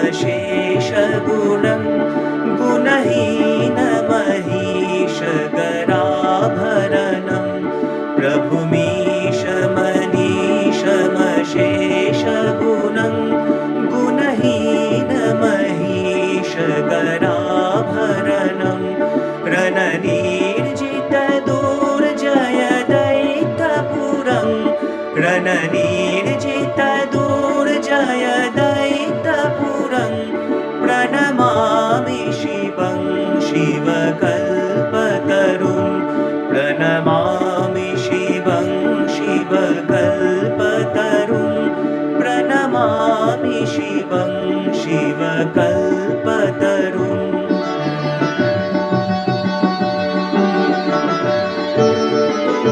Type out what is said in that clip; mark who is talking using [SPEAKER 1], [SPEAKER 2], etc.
[SPEAKER 1] गुणमशेषगुणं गुणहीनमहीशकराभरणं प्रभुमीशमनीशमशेषगुणं गुणहीनमहीशकराभरणं रणनीर्जितदुर्जयदैत्यपुरं रणनीर्जितदुर्जयदैत्यपुरं प्रणमामि शिवं शिवकल्पतरुं प्रणमामि शिवं शिवकल्पतरुं प्रणमामि शिवं शिवकल्पतरुं